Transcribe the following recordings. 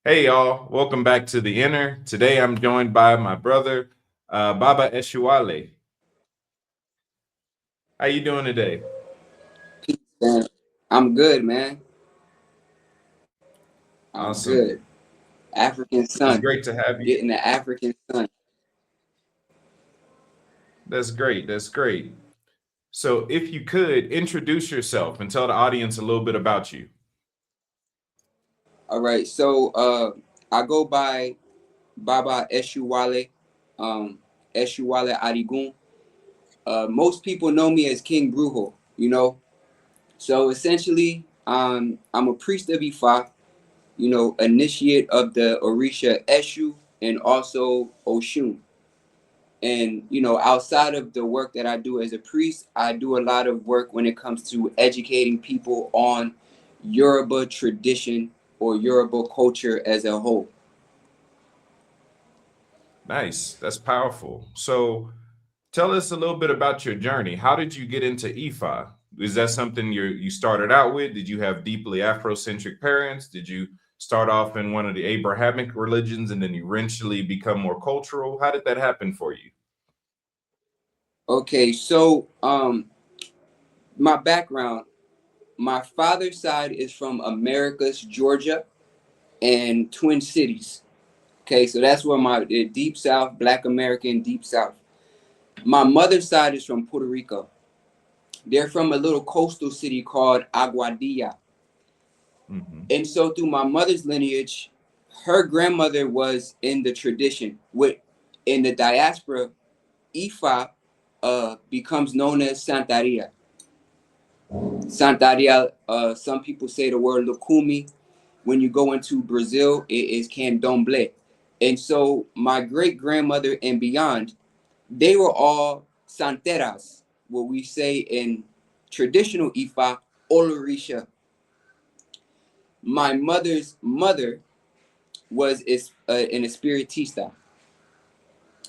Hey y'all, welcome back to the Inner. Today I'm joined by my brother, Baba Esuwale. How you doing today? Man, I'm good, man. I'm Awesome. good. African It's sun, great to have you. getting the African sun. That's great. That's great. So if you could introduce yourself and tell the audience a little bit about you. All right, so I go by Baba Esuwale, um, Esuwale Adigun. Most people know me as King Brujo, you know. So essentially, I'm a priest of Ifa, initiate of the Orisha Esu and also Oshun. And outside of the work that I do as a priest, I do a lot of work when it comes to educating people on Yoruba tradition or Yoruba culture as a whole. Nice. That's powerful. So tell us a little bit about your journey. How did you get into Ifa? Is that something you started out with? Did you have deeply Afrocentric parents? Did you start off in one of the Abrahamic religions and then eventually become more cultural? How did that happen for you? Okay, so my background, my father's side is from Americus, Georgia, and Twin Cities. Okay, so that's where my deep South, Black American deep South. My mother's side is from Puerto Rico. They're from a little coastal city called Aguadilla. Hmm. And so through my mother's lineage, her grandmother was in the tradition. With in the diaspora, Ifa becomes known as Santaria. Santaria, some people say the word Lukumi. When you go into Brazil, it is Candomblé. And so my great grandmother and beyond, they were all Santeras, what we say in traditional Ifa, Orisha. My mother's mother was an espiritista.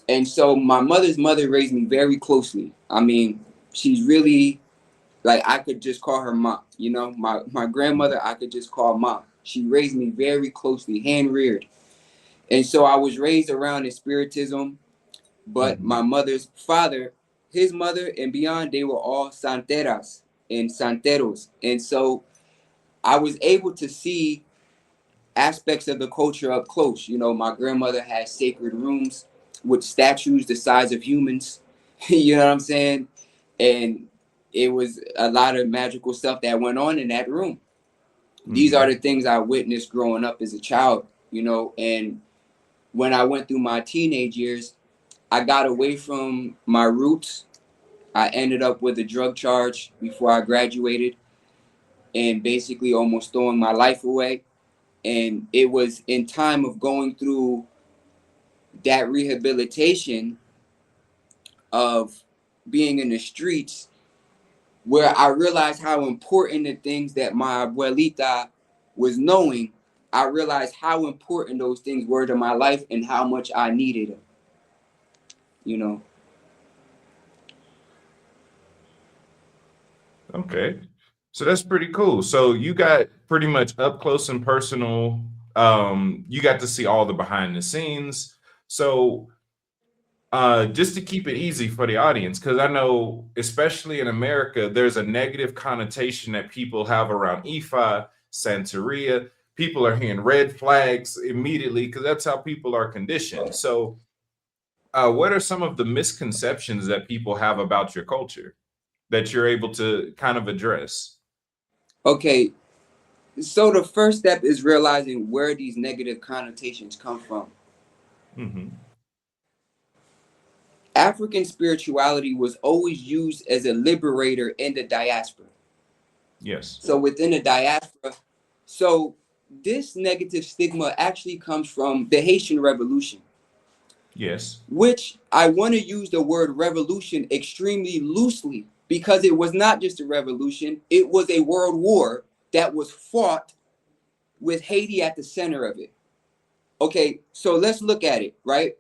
And so my mother's mother raised me very closely. I mean, she's really like I could just call her mom. My grandmother I could just call mom. She raised me very closely, hand reared. And so I was raised around in spiritism, but Hmm. my mother's father, his mother and beyond, they were all santeras and santeros. And so I was able to see aspects of the culture up close. My grandmother had sacred rooms with statues the size of humans. You know what I'm saying? And it was a lot of magical stuff that went on in that room. These are Hmm. the things I witnessed growing up as a child. And when I went through my teenage years, I got away from my roots. I ended up with a drug charge before I graduated and basically almost throwing my life away. And it was in time of going through that rehabilitation of being in the streets where I realized how important the things that my abuelita was knowing. I realized how important those things were to my life and how much I needed them. You know. Okay. So that's pretty cool. So you got pretty much up close and personal. You got to see all the behind the scenes. So just to keep it easy for the audience, because I know, especially in America, there's a negative connotation that people have around Ifa, Santeria. People are hearing red flags immediately because that's how people are conditioned. So, what are some of the misconceptions that people have about your culture that you're able to kind of address? Okay, so the first step is realizing where these negative connotations come from. Hmm. African spirituality was always used as a liberator in the diaspora. Yes. So within the diaspora, so this negative stigma actually comes from the Haitian Revolution, Yes. which I want to use the word revolution extremely loosely because it was not just a revolution, it was a world war that was fought with Haiti at the center of it. Okay, so let's look at it, right?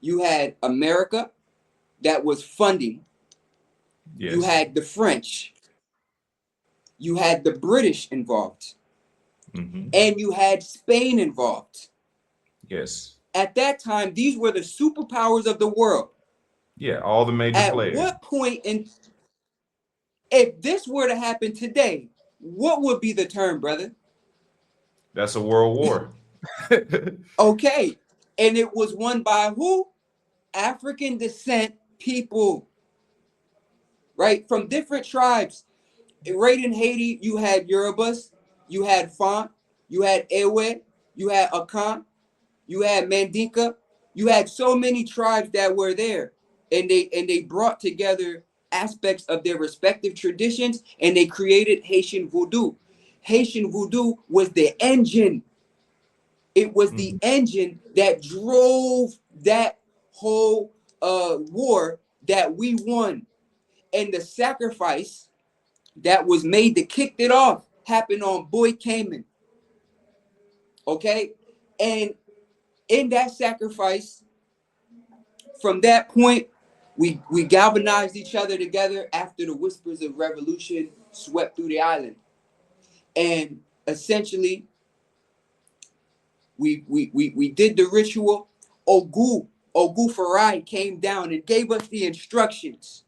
You had America that was funding, you Yes. had the French, you had the British involved, Hmm. and you had Spain involved. Yes. At that time, these were the superpowers of the world. Yeah, all the major At players. what point in, if this were to happen today, what would be the term, brother? That's a world war. Okay. And it was won by who? African descent people, right? From different tribes. Right in Haiti, you had Yorubas, you had Fon, you had Ewe, you had Akan, you had Mandinka, you had so many tribes that were there, and they brought together aspects of their respective traditions, and they created Haitian voodoo. Haitian voodoo was the engine. It was the Mhm. engine that drove that whole war that we won, and the sacrifice that was made to kick it off happened on Boy Cayman. Okay, and in that sacrifice, from that point, we galvanized each other together after the whispers of revolution swept through the island, and essentially we did the ritual. Ogu Farai came down and gave us the instructions,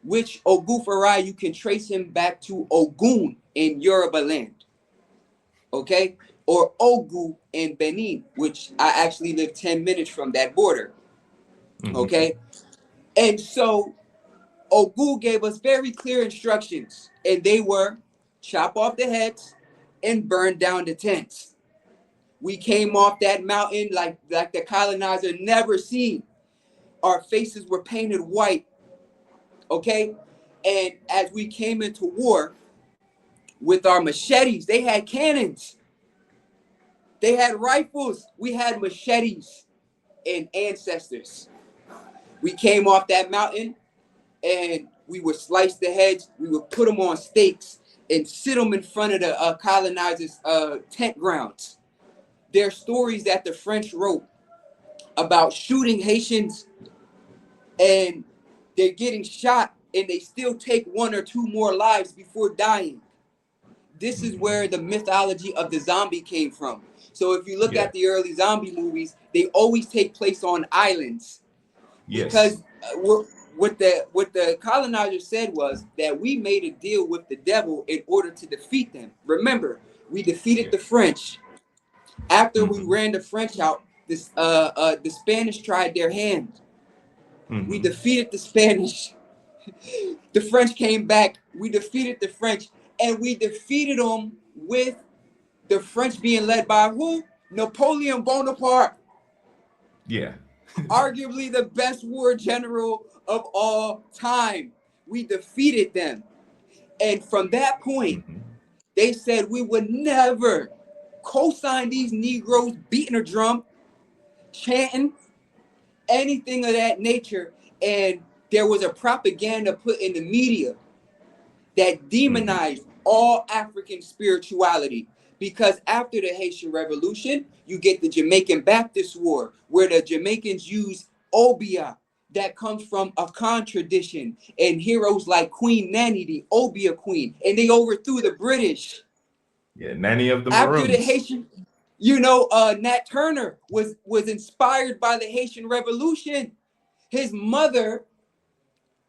which Ogu Farai, you can trace him back to Ogun in Yoruba land, okay? Or Ogu in Benin, which I actually live 10 minutes from that border, Mhm. okay? And so Ogu gave us very clear instructions, and they were chop off the heads and burn down the tents. We came off that mountain like the colonizer never seen. Our faces were painted white, okay? And as we came into war with our machetes, they had cannons, they had rifles, we had machetes and ancestors. We came off that mountain and we would slice the heads, we would put them on stakes and sit them in front of the colonizers' tent grounds. There are stories that the French wrote about shooting Haitians, and they're getting shot and they still take one or two more lives before dying. This is Mhm. where the mythology of the zombie came from. So if you look Yeah. at the early zombie movies, they always take place on islands, Yes. because what the colonizer said was that we made a deal with the devil in order to defeat them. Remember, we defeated Yeah. the French. After we Mhm. ran the French out, the Spanish tried their hand. We Mhm. defeated the Spanish. The French came back. We defeated the French, and we defeated them with the French being led by who? Napoleon Bonaparte, Yeah. arguably the best war general of all time. We defeated them. And from that point, Mhm. they said we would never co-sign these Negroes beating a drum, chanting, anything of that nature. And there was a propaganda put in the media that Mhm. demonized all African spirituality. Because after the Haitian Revolution, you get the Jamaican Baptist War, where the Jamaicans use obia that comes from a Akan tradition, and heroes like Queen Nanny, the obia queen, and they overthrew the British. Yeah. Nanny of the After the Maroons. Haitian, Nat Turner was inspired by the Haitian Revolution. His mother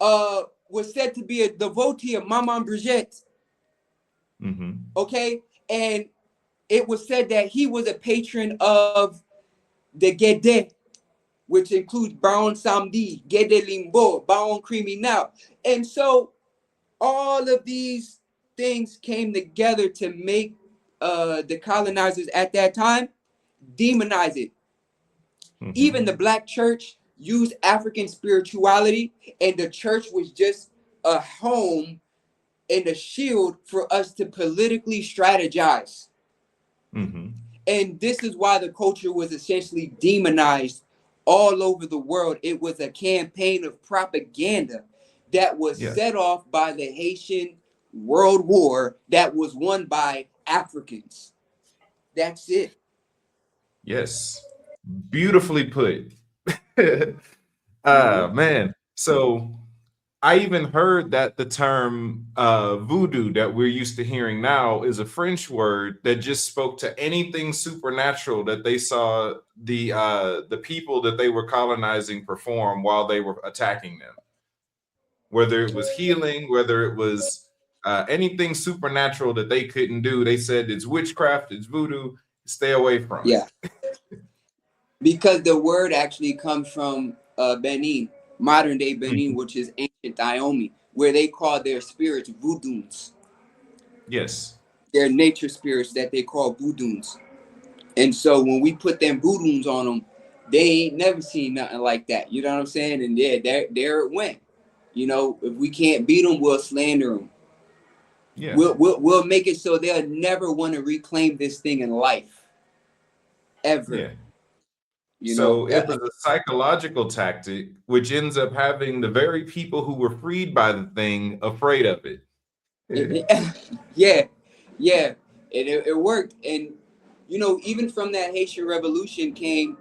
was said to be a devotee of Maman Brigitte, Mhm. okay? And it was said that he was a patron of the Gede, which includes Baron Samedi, Gede Limbo, Baron Criminal. And so all of these things came together to make the colonizers at that time demonize it. Even the Mhm. black church used African spirituality, and the church was just a home and a shield for us to politically strategize. Mhm. And this is why the culture was essentially demonized all over the world. It was a campaign of propaganda that was Yeah. set off by the Haitian World War that was won by Africans. That's it. Yes. Beautifully put. Mm-hmm. Man. So I even heard that the term voodoo that we're used to hearing now is a French word that just spoke to anything supernatural that they saw the people that they were colonizing perform while they were attacking them. Whether it was healing, whether it was anything supernatural that they couldn't do, they said it's witchcraft, it's voodoo. Stay away from Yeah, it. because the word actually comes from Benin, modern day Benin, Mhm. which is ancient Dahomey, where they call their spirits voodoons. Yes. Their nature spirits that they call voodoons. And so when we put them voodoons on them, they ain't never seen nothing like that. You know what I'm saying? And yeah, there it went. You know, if we can't beat them, we'll slander them. Yeah. We'll make it so they'll never want to reclaim this thing in life ever. Yeah. You know, So it was a psychological tactic, which ends up having the very people who were freed by the thing afraid of it. yeah, yeah, and it worked. And you know, even from that Haitian Revolution came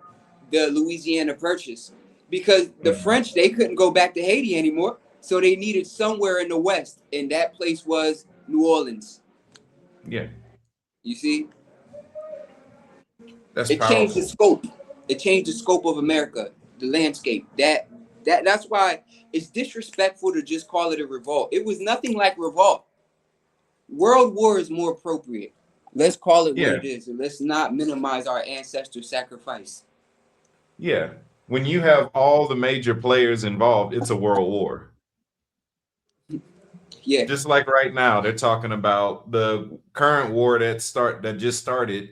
the Louisiana Purchase, because the Mhm. French, they couldn't go back to Haiti anymore, so they needed somewhere in the West, and that place was New Orleans. Yeah, You see, that's it changed the powerful. scope. It changed the scope of America, the landscape. That's why it's disrespectful to just call it a revolt. It was nothing like revolt. World War is more appropriate. Let's call it what Yeah, it is, and let's not minimize our ancestor sacrifice. yeah. When you have all the major players involved, it's a world war. Yeah, Just like right now, they're talking about the current war that just started,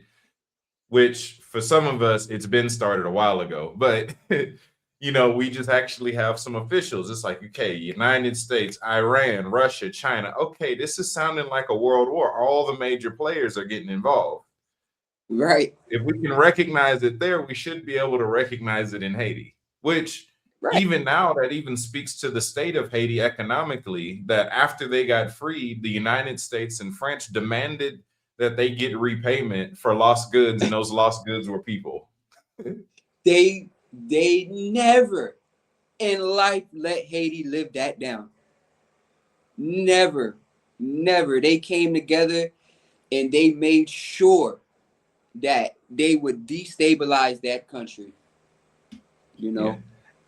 which for some of us it's been started a while ago, but we just actually have some officials. It's like, okay, United States, Iran, Russia, China. Okay, this is sounding like a world war. All the major players are getting involved. right, If we can recognize it there, we should be able to recognize it in Haiti, which right. even now that even speaks to the state of Haiti economically, that after they got freed, the United States and French demanded that they get repayment for lost goods, and those lost goods were people. They never in life let Haiti live that down. Never, never. They came together and they made sure that they would destabilize that country. You Yeah. know,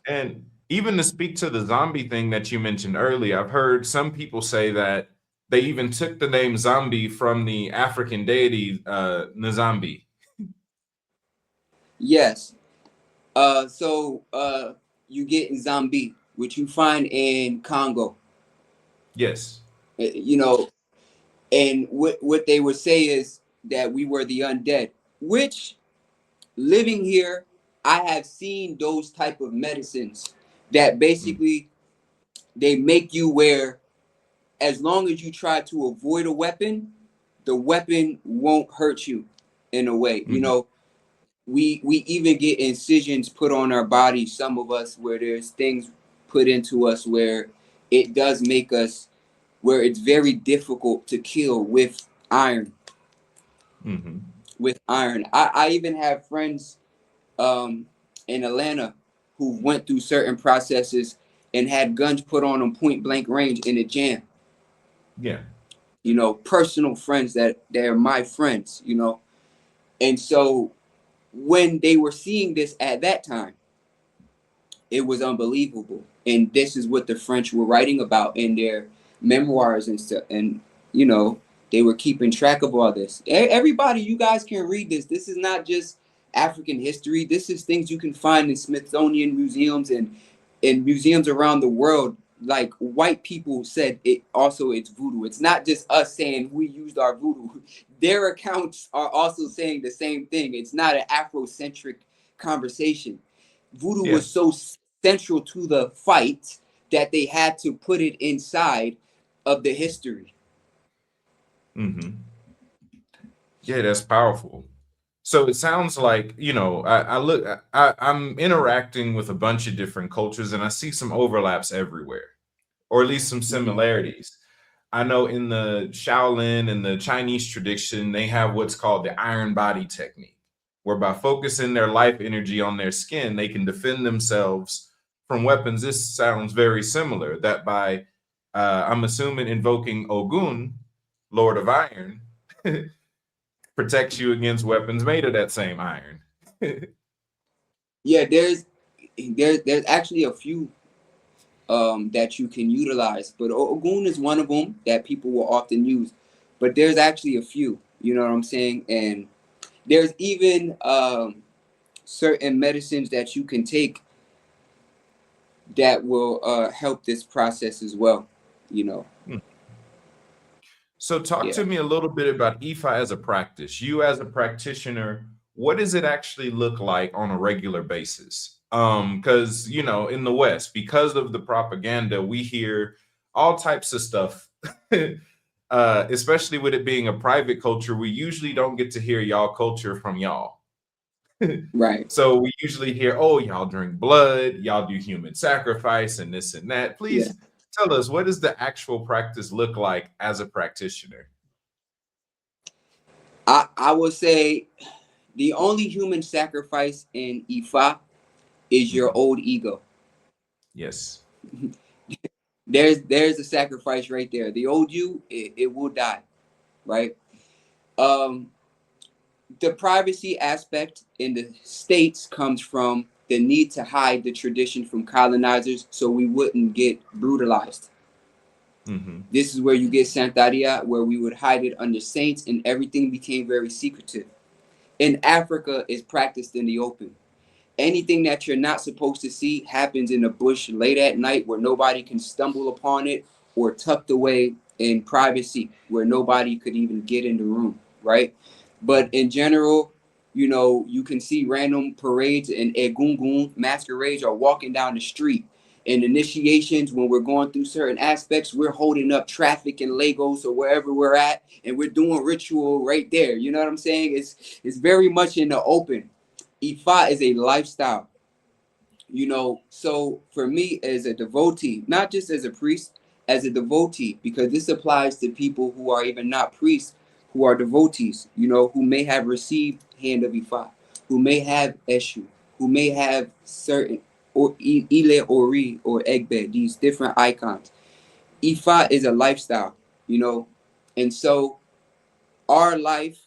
And even to speak to the zombie thing that you mentioned earlier, I've heard some people say that they even took the name zombie from the African deity Nzambi. yes. So you get in Zambie, which you find in Congo. Yes. You know, and what they would say is that we were the undead, which living here, I have seen those type of medicines that Mm, basically they make you where as long as you try to avoid a weapon, the weapon won't hurt you in a way. You mhm, know, we even get incisions put on our bodies, some of us, where there's things put into us where it does make us where it's very difficult to kill with iron. mhm. With iron, I even have friends um, in Atlanta who went through certain processes and had guns put on them point blank range in a jam. Yeah. You know, personal friends that they're my friends. You know, and so when they were seeing this at that time, it was unbelievable. And this is what the French were writing about in their memoirs and stuff. And you know, they were keeping track of all this. Everybody, you guys can read this. This is not just African history. This is things you can find in Smithsonian museums and in museums around the world. Like white people said, it also it's voodoo. It's not just us saying we used our voodoo. Their accounts are also saying the same thing. It's not an Afrocentric conversation. Voodoo Yeah. was so central to the fight that they had to put it inside of the history. Mhm. Yeah, that's powerful. So it sounds like, I look, I'm interacting with a bunch of different cultures and I see some overlaps everywhere, or at least some Mhm. similarities. I know in the Shaolin and the Chinese tradition, they have what's called the iron body technique, where by focusing their life energy on their skin, they can defend themselves from weapons, this sounds very similar. That by, I'm assuming, invoking Ogun, Lord of Iron, protects you against weapons made of that same iron. Yeah, there's actually a few that you can utilize, but Ogun is one of them that people will often use. But there's actually a few, you know what I'm saying? And there's even certain medicines that you can take that will help this process as well, you know. So, talk Yeah. to me a little bit about Ifa as a practice. You, as a practitioner, what does it actually look like on a regular basis? Because in the West, because of the propaganda, we hear all types of stuff. Especially with it being a private culture, we usually don't get to hear y'all culture from y'all. Right. So we usually hear, oh, y'all drink blood, y'all do human sacrifice, and this and that. Yeah. Please tell us, what does the actual practice look like as a practitioner? I would say the only human sacrifice in Ifa is your Mhm. old ego. Yes. There's a sacrifice right there. The old you, it will die, right? Um, the privacy aspect in the states comes from the need to hide the tradition from colonizers so we wouldn't get brutalized. Hmm. This is where you get Santaria, where we would hide it under saints, and everything became very secretive. In Africa, is practiced in the open. Anything that you're not supposed to see happens in a bush late at night where nobody can stumble upon it, or tucked away in privacy where nobody could even get in the room, right? But in general, you can see random parades and egungun masquerades are walking down the street. In initiations, when we're going through certain aspects, we're holding up traffic in Lagos or wherever we're at, and we're doing ritual right there. You know what I'm saying? It's very much in the open. Ifa is a lifestyle, so for me as a devotee, not just as a priest, as a devotee, because this applies to people who are even not priests, who are devotees, who may have received hand of Ifa, who may have Eshu, who may have certain or Ile Ori or Egbe, these different icons. Ifa is a lifestyle, you know, and so our life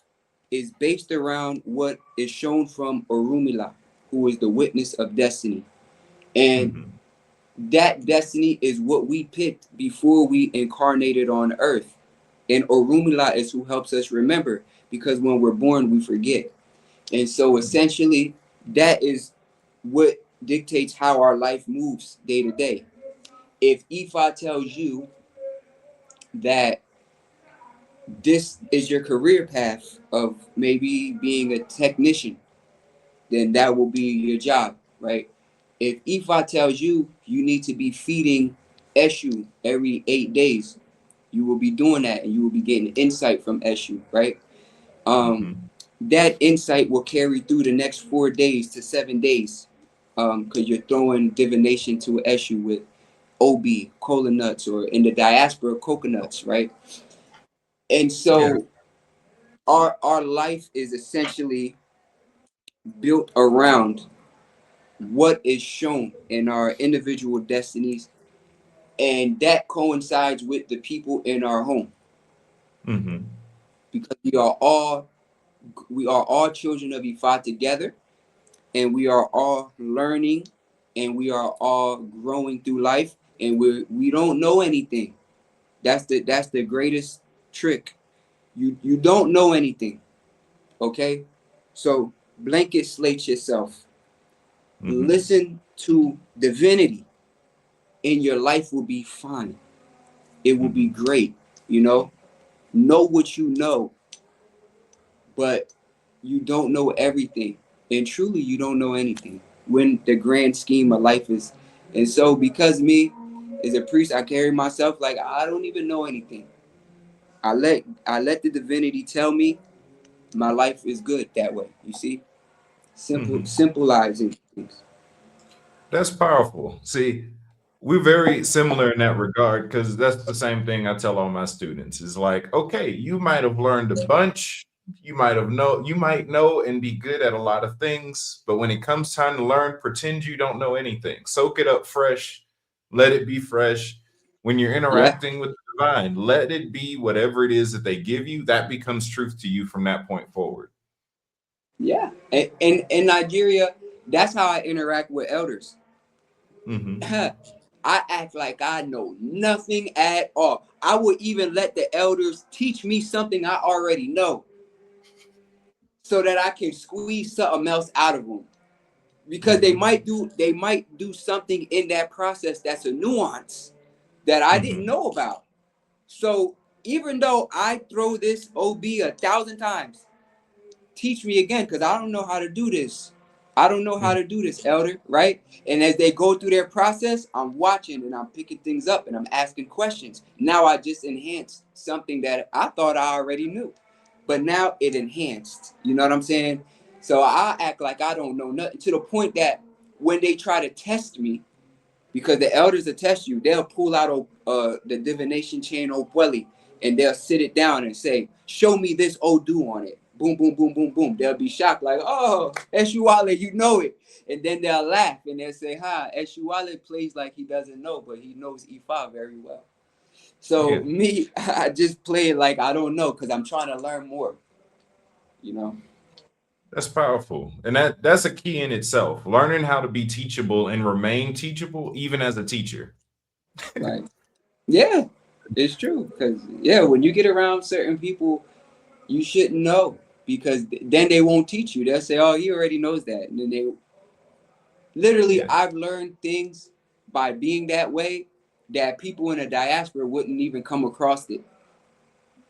is based around what is shown from Orumila, who is the witness of destiny. And Hmm. that destiny is what we picked before we incarnated on earth. And Orumila is who helps us remember, because when we're born, we forget. And so essentially, that is what dictates how our life moves day to day. If Ifa tells you that this is your career path of maybe being a technician, then that will be your job, right? If Ifa tells you you need to be feeding Eshu every 8 days, you will be doing that, and you will be getting insight from Eshu, right? Um, Hmm. that insight will carry through the next 4 days to 7 days, because you're throwing divination to Eshu with Obi, cola nuts, or in the diaspora, coconuts, right? And Yeah. so our life is essentially built around what is shown in our individual destinies, and that coincides with the people in our home, Hmm. because we are all children of Ifa together, and we are all learning, and we are all growing through life, and we don't know anything. That's the greatest trick. You don't know anything, okay? So blanket slate yourself. Hmm. Listen to divinity, and your life will be fine. It will be Hmm. great. Know what you know, but you don't know everything, and truly you don't know anything when the grand scheme of life is. And so because me as a priest, I carry myself like I don't even know anything. I let the divinity tell me my life is good that way. You see, Hmm. simplizing things. That's powerful. See, we're very similar in that regard, because that's the same thing I tell all my students. Is like, okay, you might have learned a bunch You might know and be good at a lot of things, but when it comes time to learn, pretend you don't know anything. Soak it up fresh, let it be fresh. When you're Yeah, interacting with the divine, let it be whatever it is that they give you, that becomes truth to you from that point forward. yeah. And in Nigeria, that's how I interact with elders. Hmm. I act like I know nothing at all. I would even let the elders teach me something I already know so that I can squeeze something else out of them. Because they Hmm. might do something in that process that's a nuance that I didn't Hmm. know about. So even though I throw this OB 1,000 times, teach me again because I don't know how to do this. I don't know how to do this, elder, right? And as they go through their process, I'm watching and I'm picking things up and I'm asking questions. Now I just enhanced something that I thought I already knew, but now it enhanced. You know what I'm saying? So I act like I don't know nothing to the point that when they try to test me, because the elders will test you. They'll pull out the divination chain Opwelli and they'll sit it down and say, "Show me this Odu on it." Boom, boom, boom, boom, boom. They'll be shocked, like, "Oh, Esuwale, you know it." And then they'll laugh and they'll say, "Ha, Esuwale plays like he doesn't know, but he knows Ifa very well." So Yeah, me, I just play it like I don't know because I'm trying to learn more, you know? that's powerful. And that's a key in itself. Learning how to be teachable and remain teachable, even as a teacher. Like, yeah, it's true. Because, yeah, when you get around certain people, you shouldn't know because then they won't teach you. They'll say, "Oh, he already knows that," and then they literally. Yeah. I've learned things by being that way that people in a diaspora wouldn't even come across it,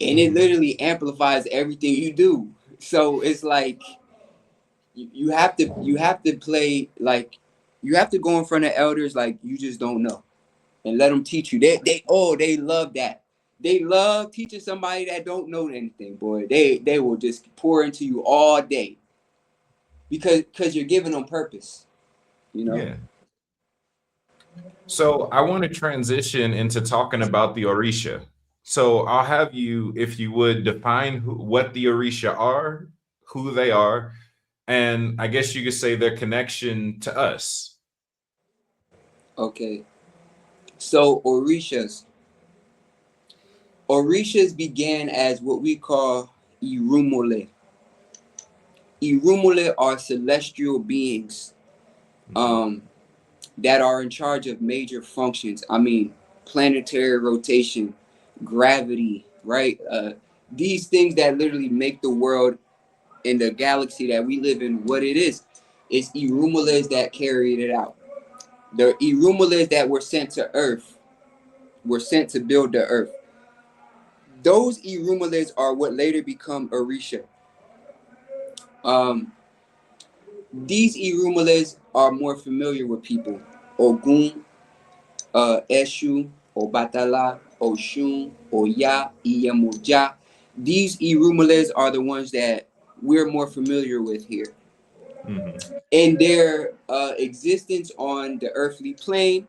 and it Hmm. literally amplifies everything you do. So it's like you have to play like you have to go in front of elders like you just don't know and let them teach you. They love that. They love teaching somebody that don't know anything, boy. They will just pour into you all day because you're giving them purpose, you know. Yeah. So I want to transition into talking about the Orisha. So I'll have you, if you would, define what the Orisha are, who they are, and I guess you could say their connection to us. Okay, so Orishas began as what we call Irumole. Irumole are celestial beings Mhm. um, that are in charge of major functions. I mean, planetary rotation, gravity, right? These things that literally make the world in the galaxy that we live in what it is. It's Irumulas that carried it out. The Irumulas that were sent to Earth were sent to build the Earth. Those Irumulas are what later become Orisha. Um, these Irumulas are more familiar with people. Ogun, Eshu, Obatala, Oshun, Oya, Iyemoja. These Irumulas are the ones that we're more familiar with here. Mhm. In their existence on the earthly plane,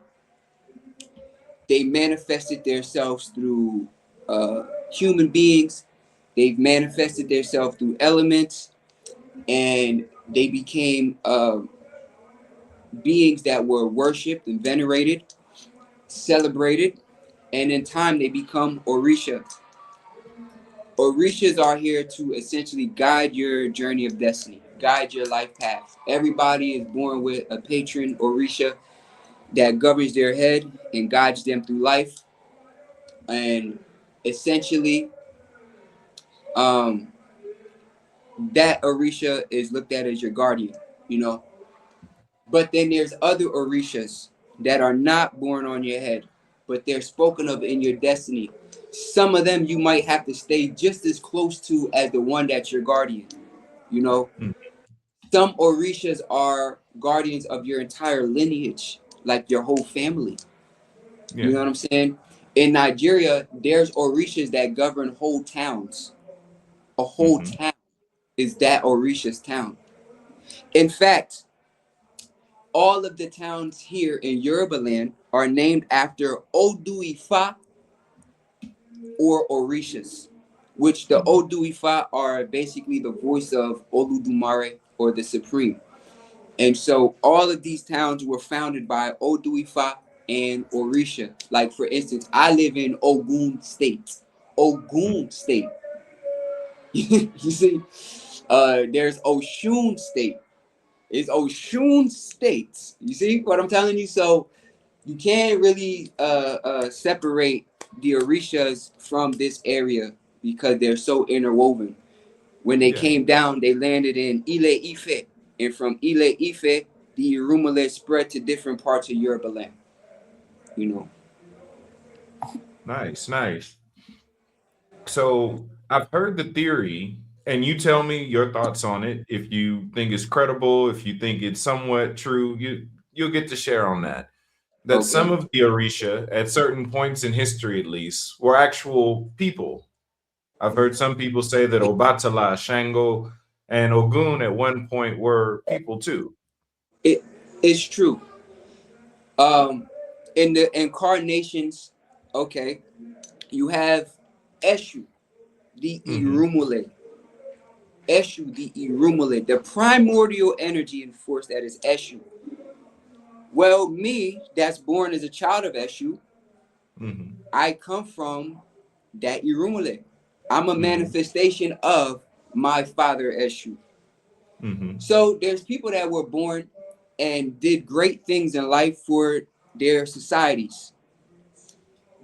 they manifested themselves through human beings. They've manifested themselves through elements, and they became beings that were worshipped and venerated, celebrated, and in time they become Orisha. Orishas are here to essentially guide your journey of destiny, guide your life path. Everybody is born with a patron Orisha that governs their head and guides them through life. And essentially, um, that Orisha is looked at as your guardian, you know. But then there's other Orishas that are not born on your head, but they're spoken of in your destiny. Some of them you might have to stay just as close to as the one that's your guardian, you know. Mm. Some Orishas are guardians of your entire lineage, like your whole family. You Yeah. know what I'm saying? In Nigeria, there's Orishas that govern whole towns. A whole Mhm. town is that Orisha's town. In fact, all of the towns here in Yoruba land are named after Odu Ifa or Orishas. which the Odu Ifa are basically the voice of Oludumare, or the Supreme. And so all of these towns were founded by Odu Ifa and Orisha. Like, for instance, I live in Ogun State. Ogun State. You see, there's Oshun State. It's Oshun State. You see what I'm telling you? So you can't really separate the Orishas from this area because they're so interwoven. When they Yeah. came down, they landed in Ile Ife, and from Ile Ife, the Irumale spread to different parts of Yoruba land. You know. Nice, nice. So I've heard the theory, and you tell me your thoughts on it. If you think it's credible, if you think it's somewhat true, you'll get to share on that. That some Okay. of the Orisha, at certain points in history at least, were actual people. I've heard some people say that Obatala, Shango, and Ogun at one point were people too. It is true. Um, in the incarnations, okay, you have Eshu, the Mm-hmm. Irumale. Eshu, the Irumale, the primordial energy and force that is Eshu. Well, me, that's born as a child of Eshu, Mm-hmm. I come from that Irumale. I'm a Mm-hmm. manifestation of my father Eshu. Mm-hmm. So there's people that were born and did great things in life for their societies.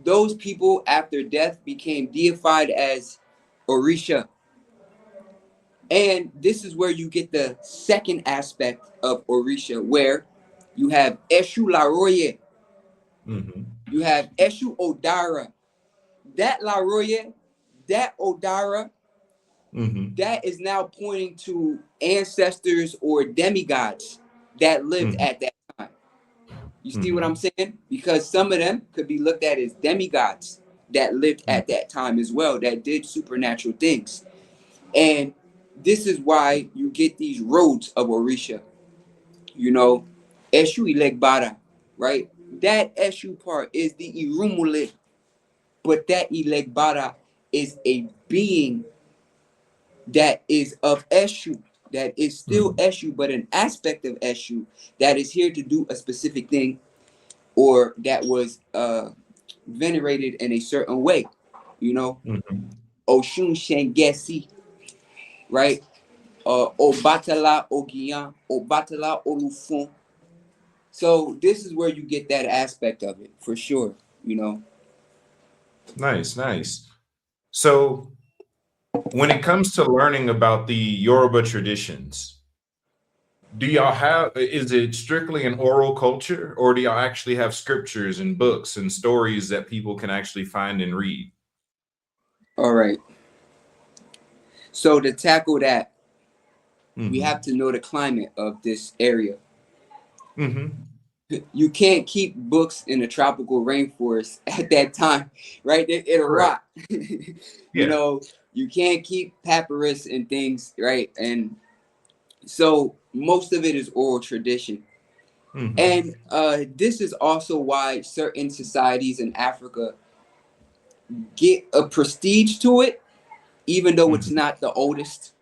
Those people after death became deified as Orisha. And this is where you get the second aspect of Orisha, where you have Eshu Laroye, Mm-hmm. you have Eshu Odara. That Laroye, that Odara, Mm-hmm. that is now pointing to ancestors or demigods that lived Mm-hmm. at that time. You see what I'm Mm-hmm. saying? Because some of them could be looked at as demigods that lived at that time as well, that did supernatural things. And this is why you get these roads of Orisha. You know, Eshu Ilegbara, right? That Eshu part is the Irumule, but that Ilegbara is a being that is of Eshu, that is still Mm-hmm. Eshu, but an aspect of Eshu that is here to do a specific thing, or that was venerated in a certain way. You know, Mm-hmm. Oshun Shengesi, right? Obatala Ogian, Obatala Olufon. So this is where you get that aspect of it for sure. You know. Nice, nice. So when it comes to learning about the Yoruba traditions, do y'all have, is it strictly an oral culture, or do y'all actually have scriptures and books and stories that people can actually find and read? All right. So to tackle that, we have Mm-hmm. to know the climate of this area. Mm-hmm. You can't keep books in a tropical rainforest at that time, right? It'll Correct. rot. You Yeah. know, you can't keep papyrus and things, right? And so most of it is oral tradition. Mm-hmm. And this is also why certain societies in Africa get a prestige to it, even though it's Mm-hmm. not the oldest.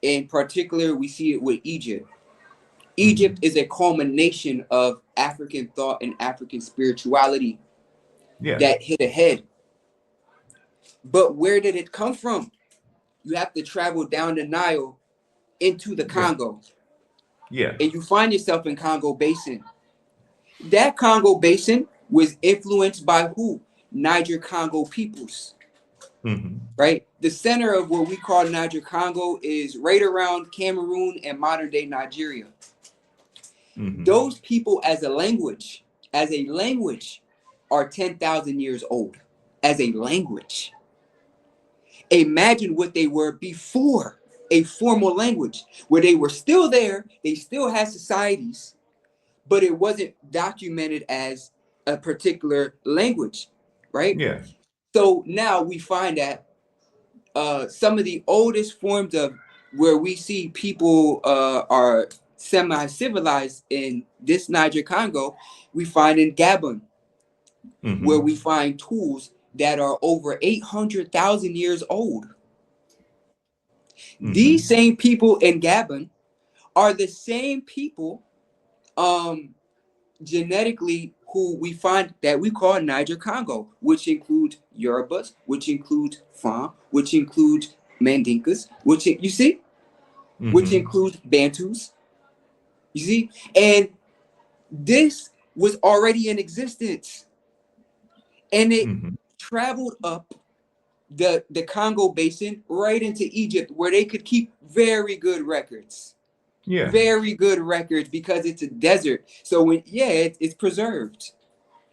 In particular, we see it with Egypt. Egypt Mm-hmm. is a culmination of African thought and African spirituality Yeah. that hit ahead. But where did it come from? You have to travel down the Nile into the Yeah. Congo, Yeah. and you find yourself in Congo Basin. That Congo Basin was influenced by who? Niger Congo peoples, Mm-hmm. right? The center of what we call Niger Congo is right around Cameroon and modern day Nigeria. Mm-hmm. Those people as a language, are 10,000 years old. As a language. Imagine what they were before a formal language, where they were still there, they still had societies, but it wasn't documented as a particular language, right? Yeah. So now we find that some of the oldest forms of where we see people are semi-civilized in this Niger Congo, we find in Gabon, where Mm-hmm. we find tools that are over 800,000 years old. These Mm-hmm. same people in Gabon are the same people um genetically who we find that we call Niger Congo, which include Yorubas, which include Fon, which include Mandinkas, you see, which Mm-hmm. include Bantus, you see, and this was already in existence, and it Mm-hmm. traveled up the Congo basin right into Egypt, where they could keep very good records. Yeah. Very good records because it's a desert. So it's preserved.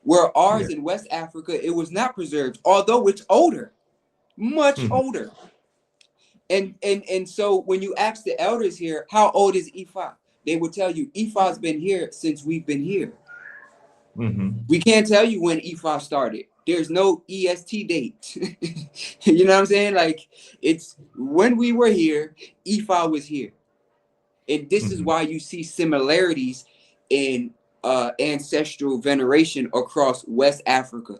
Where Yeah. ours in West Africa, it was not preserved, although it's older, much Mm-hmm. older. And so when you ask the elders here, how old is Ifa? They will tell you Ifa's been here since we've been here. Mm-hmm. We can't tell you when Ifa started. There's no EST date. You know what I'm saying? Like, it's when we were here, Ifa was here. And this is Mm-hmm. why you see similarities in ancestral veneration across West Africa.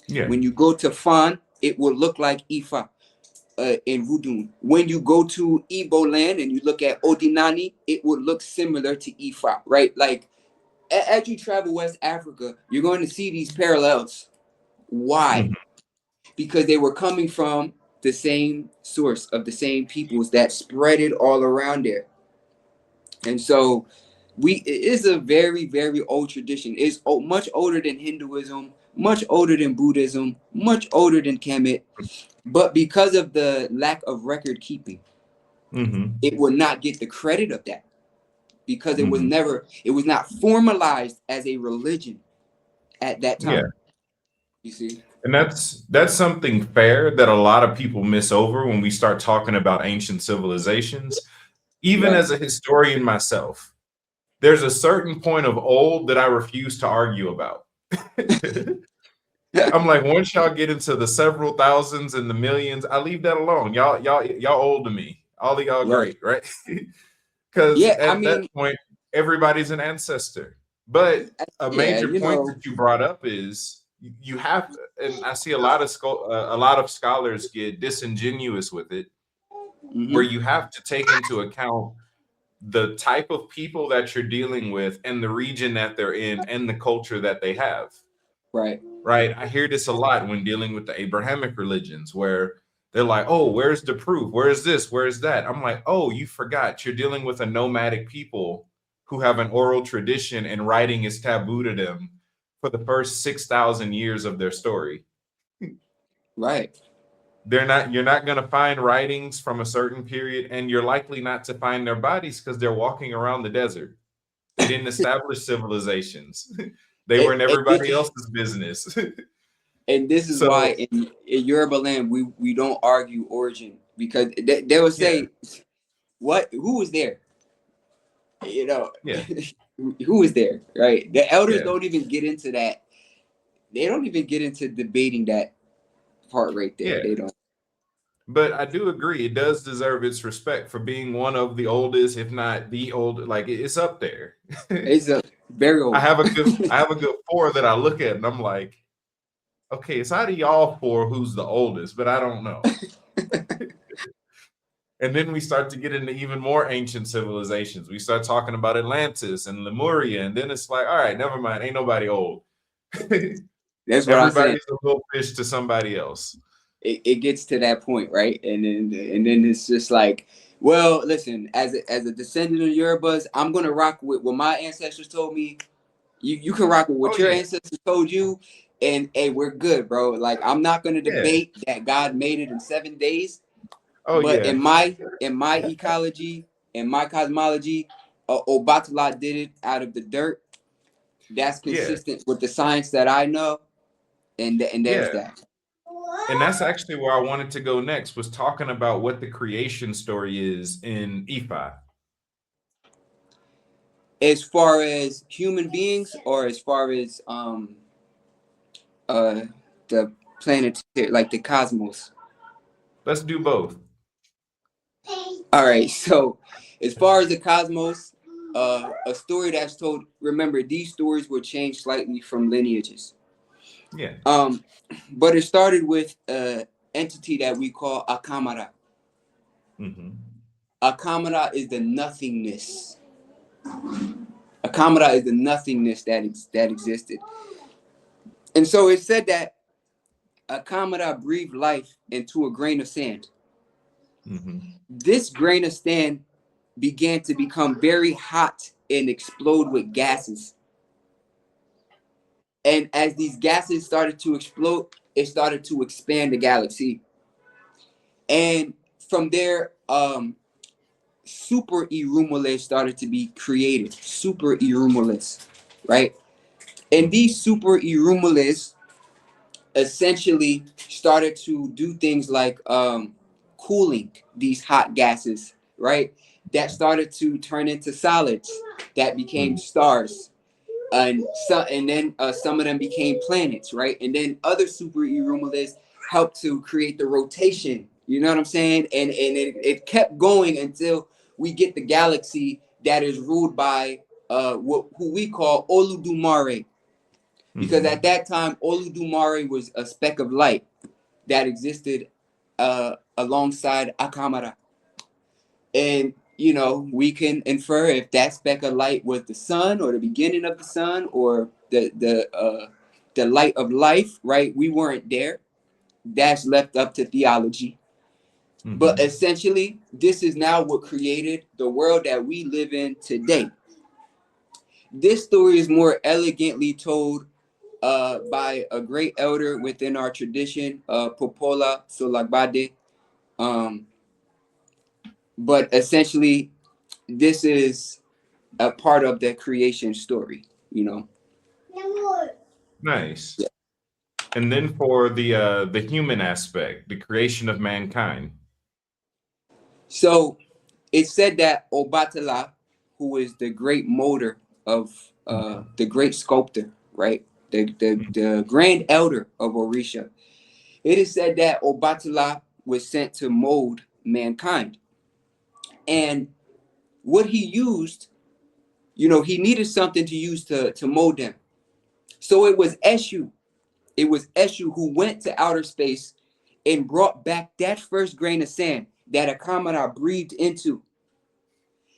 Yeah. When you go to Fan, it will look like Ifa in Voodoo. When you go to Igbo land and you look at Odinani, it would look similar to Ifa, right? Like, as you travel West Africa, you're going to see these parallels. Why? Mm-hmm. Because they were coming from the same source of the same peoples that spread it all around there. And so it is a very, very old tradition. It's much older than Hinduism, much older than Buddhism, much older than Kemet. But because of the lack of record keeping, Mm-hmm. it will not get the credit of that because Mm-hmm. it was not formalized as a religion at that Yeah. time. You see? And that's something fair that a lot of people miss over when we start talking about ancient civilizations. Even Right. as a historian myself, there's a certain point of old that I refuse to argue about. I'm like, once y'all get into the several thousands and the millions, I leave that alone. Y'all old to me. All of y'all Right. great, right? Because Yeah, I at that mean, point, everybody's an ancestor. But a yeah, major you point know, that you brought up is you have, and I see a lot of scholars get disingenuous with it, where mhm, you have to take into account the type of people that you're dealing with and the region that they're in and the culture that they have. right. Right? I hear this a lot when dealing with the Abrahamic religions where they're like, oh, where's the proof? Where's this? Where's that? I'm like, oh, you forgot. You're dealing with a nomadic people who have an oral tradition and writing is taboo to them for the first 6,000 years of their story. Right. You're not going to find writings from a certain period, and you're likely not to find their bodies because they're walking around the desert. They didn't establish civilizations. They were And, in and, everybody thi- else's business. and this is why So in Yoruba land we don't argue origin because they will yeah, say who was there, you know, yeah, who was there, right? The elders yeah, don't even get into that. They don't even get into debating that part right there. yeah. They don't. But I do agree it does deserve its respect for being one of the oldest, if not the old. Like it's up there. It's a very old. I have a good four that I look at, and I'm like, okay, it's out of y'all four who's the oldest, but I don't know. And then we start to get into even more ancient civilizations. We start talking about Atlantis and Lemuria, and then it's like, all right, never mind, ain't nobody old. That's what I'm saying. Everybody's a little fish to somebody else. It gets to that point, right? And then it's just like, well, listen, as a descendant of Yorubas, I'm gonna rock with what my ancestors told me. You can rock with Oh what your yeah, ancestors told you, and hey, we're good, bro. Like, I'm not gonna yeah. debate that God made it in 7 days, Oh but yeah, in my ecology, in my cosmology, Obatala did it out of the dirt. That's yeah, consistent with the science that I know, and there's yeah. that. And that's actually where I wanted to go next, was talking about what the creation story is in Ifa. As far as human beings, or as far as uh the planetary, like the cosmos. Let's do both. All right, so as far as the cosmos, a story that's told. Remember, these stories will change slightly from lineages. Yeah. But it started with an entity that we call Akamara. Mm-hmm. Akamara is the nothingness. Akamara is the nothingness that existed. And so it said that Akamara breathed life into a grain of sand. Mm-hmm. This grain of sand began to become very hot and explode with gases. And as these gases started to explode, it started to expand the galaxy. And from there, super Irumales started to be created. Super Irumales, right? And Mm-hmm. these super Irumales essentially started to do things like cooling these hot gases, right? That started to turn into solids that became Mm-hmm. stars. And then some of them became planets, right? And then other super Irumales helped to create the rotation. You know what I'm saying? And it kept going until we get the galaxy that is ruled by who we call Oludumare, because Mm-hmm. at that time Oludumare was a speck of light that existed alongside Akamara. And you know, we can infer if that speck of light was the sun or the beginning of the sun or the light of life, right? We weren't there. That's left up to theology. But Mm-hmm. essentially, this is now what created the world that we live in today. This story is more elegantly told by a great elder within our tradition, Popola Solagbade. Um, but essentially, this is a part of the creation story, you know. Nice. And then for the human aspect, the creation of mankind. So it said that Obatala, who is the great molder of the great sculptor, right? The grand elder of Orisha. It is said that Obatala was sent to mold mankind. And what he used, you know, he needed something to use to mold them. So it was Eshu. It was Eshu who went to outer space and brought back that first grain of sand that Akamara breathed into.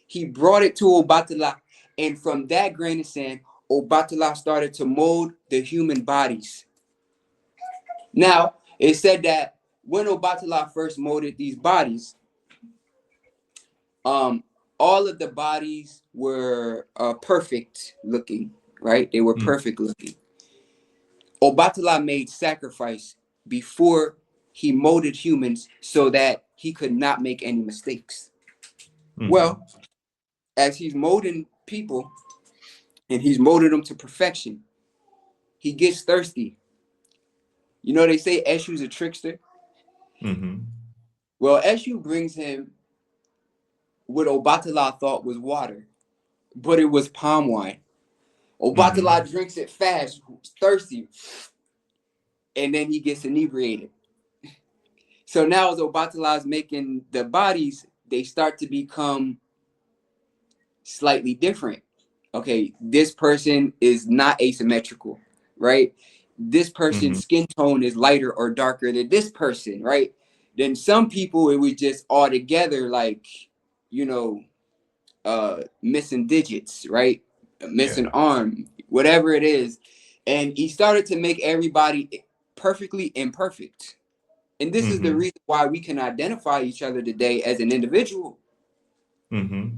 He brought it to Obatala, and from that grain of sand, Obatala started to mold the human bodies. Now, it said that when Obatala first molded these bodies, um, all of the bodies were perfect looking, right? They were perfect looking. Obatala made sacrifice before he molded humans so that he could not make any mistakes. Mm-hmm. Well, as he's molding people and he's molded them to perfection, he gets thirsty. You know, they say Eshu's a trickster. Mm-hmm. Well, Eshu brings him what Obatala thought was water, but it was palm wine. Mm-hmm. Obatala drinks it fast, thirsty, and then he gets inebriated. So now as Obatala is making the bodies, they start to become slightly different. Okay, this person is not asymmetrical, right? This person's Mm-hmm. skin tone is lighter or darker than this person, right? Then some people it was just all together like, you know, missing digits, right? Missing Yeah. arm, whatever it is. And he started to make everybody perfectly imperfect. And this is the Mm-hmm. reason why we can identify each other today as an individual. Mm-hmm.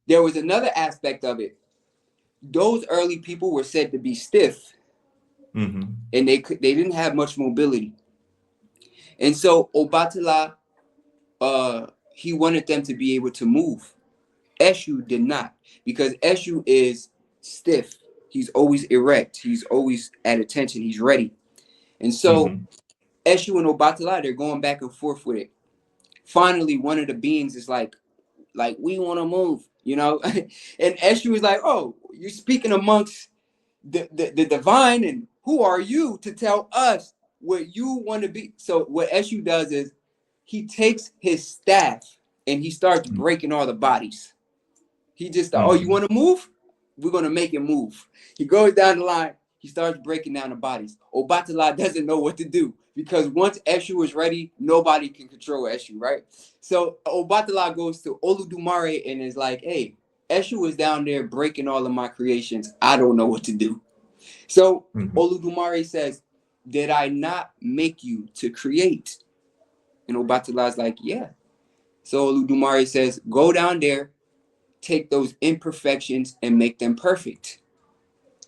There was another aspect of it. Those early people were said to be stiff Mm-hmm. and they didn't have much mobility. And so Obatala he wanted them to be able to move. Eshu did not, because Eshu is stiff. He's always erect. He's always at attention. He's ready. And so Mm-hmm. Eshu and Obatala, they're going back and forth with it. Finally, one of the beings is like we want to move, you know. And Eshu is like, oh, you're speaking amongst the divine, and who are you to tell us what you want to be? So what Eshu does is he takes his staff and he starts breaking all the bodies. He just thought, oh, you Mm-hmm. want to move? We're gonna make it move. He goes down the line. he starts breaking down the bodies. Obatala doesn't know what to do because once Eshu is ready, nobody can control Eshu, right? So Obatala goes to Oludumare and is like, hey, Eshu is down there breaking all of my creations. I don't know what to do. So Mhm. Oludumare says, did I not make you to create? And Obatala is like, yeah. So Oludumare says, go down there, take those imperfections and make them perfect.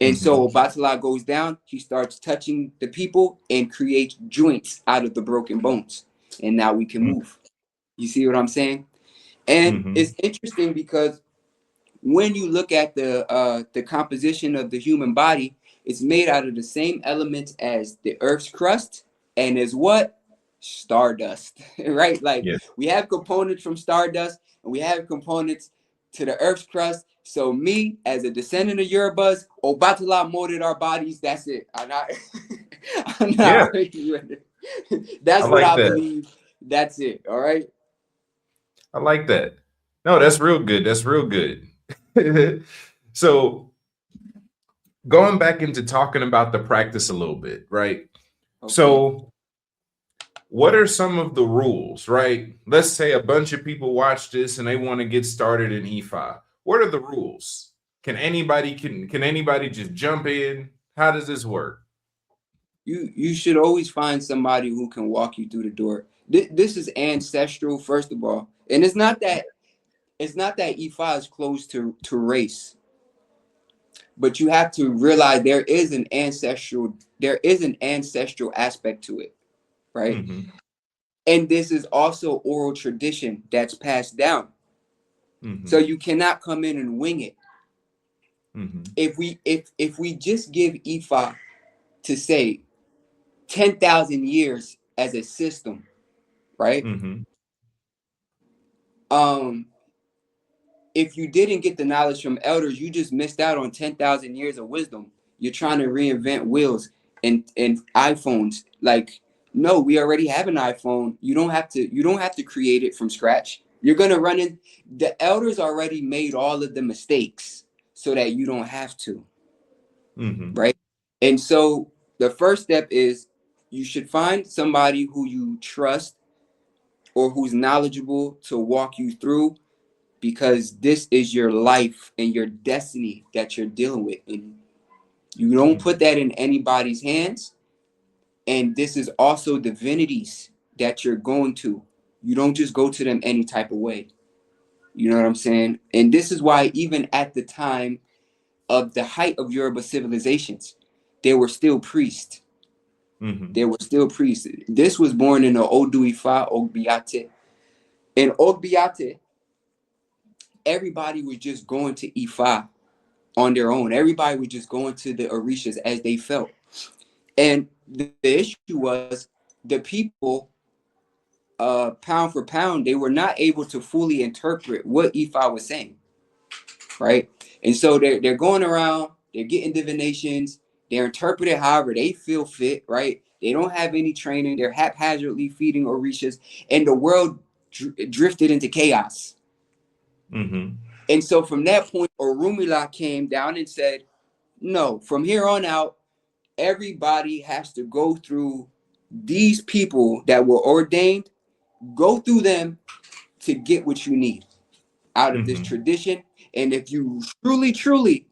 And so Mhm. Obatala goes down, he starts touching the people and creates joints out of the broken bones. And now we can move. You see what I'm saying? And Mhm. it's interesting because when you look at the composition of the human body, it's made out of the same elements as the Earth's crust and is what? Stardust, right? Like Yes. we have components from stardust and we have components to the Earth's crust. So me, as a descendant of Yorubas, Obatala molded our bodies. That's it. I'm not, I'm Yeah. not arguing with it. I That's what like I that. believe. That's it. All right. I like that. No, that's real good. That's real good. So going back into talking about the practice a little bit, right? Okay. So what are some of the rules, right? Let's say a bunch of people watch this and they want to get started in Ifa. What are the rules? Can anybody just jump in? How does this work? You should always find somebody who can walk you through the door. This is ancestral, first of all, and it's not that Ifa is close to race, but you have to realize there is an ancestral aspect to it, right? Mm-hmm. And this is also oral tradition that's passed down, so Mm-hmm. you cannot come in and wing it. Mm-hmm. If we just give Ifa to say 10,000 years as a system, right? Mm-hmm. um if you didn't get the knowledge from elders, you just missed out on 10,000 years of wisdom. You're trying to reinvent wheels and iPhones. Like, no, we already have an iPhone. You don't have to create it from scratch. You're going to run in the elders already made all of the mistakes so that you don't have to, Mm-hmm. right? And so the first step is you should find somebody who you trust or who's knowledgeable to walk you through, because this is your life and your destiny that you're dealing with, and you don't Mm-hmm. put that in anybody's hands. And this is also divinities that you're going to. You don't just go to them any type of way. You know what I'm saying? And this is why even at the time of the height of Yoruba civilizations, there were still priests. Mm-hmm. There were still priests. This was born in the Odu Ifa Ogbiate. In Ogbiate, everybody was just going to Ifa on their own. Everybody was just going to the Orishas as they felt. And the issue was the people, pound for pound, they were not able to fully interpret what Ifa was saying, right? And so they're going around, they're getting divinations, they're interpreted however they feel fit, right? They don't have any training, they're haphazardly feeding Orishas, and the world drifted into chaos. Mm-hmm. And so from that point, Orumila came down and said, no, from here on out, everybody has to go through these people that were ordained, go through them to get what you need out of this Mm-hmm. tradition. And if you truly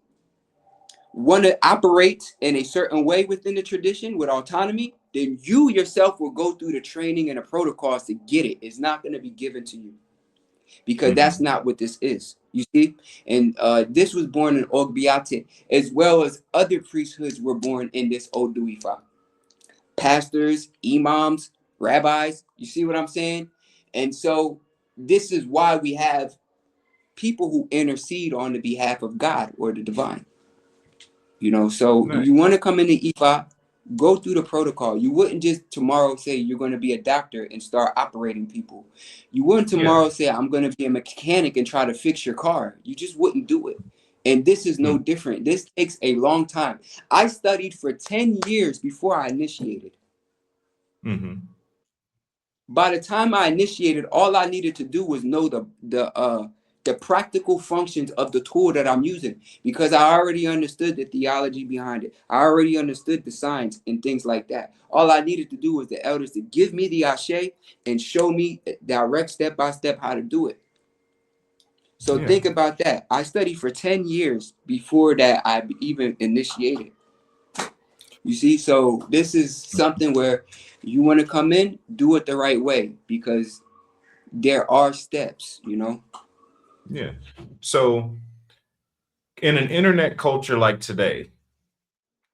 want to operate in a certain way within the tradition with autonomy, then you yourself will go through the training and the protocols to get it. It's not going to be given to you, because that's Mm-hmm. not what this is. You see? And this was born in Ogbiate, as well as other priesthoods were born in this Oduifa. Pastors, imams, rabbis. You see what I'm saying? And so this is why we have people who intercede on the behalf of God or the divine. So Nice. you want to come into Ifa, go through the protocol. You wouldn't just tomorrow say you're going to be a doctor and start operating people. You wouldn't Yeah. tomorrow say I'm going to be a mechanic and try to fix your car. You just wouldn't do it. And this is no different. This takes a long time. I studied for 10 years before I initiated. Mm-hmm. By the time I initiated, all I needed to do was know the the practical functions of the tool that I'm using, because I already understood the theology behind it. I already understood the science and things like that. All I needed to do was the elders to give me the ashe and show me direct step by step how to do it. So Yeah. think about that. I studied for 10 years before that I even initiated. You see, so this is something where you want to come in, do it the right way, because there are steps, you know? Yeah. So in an internet culture like today,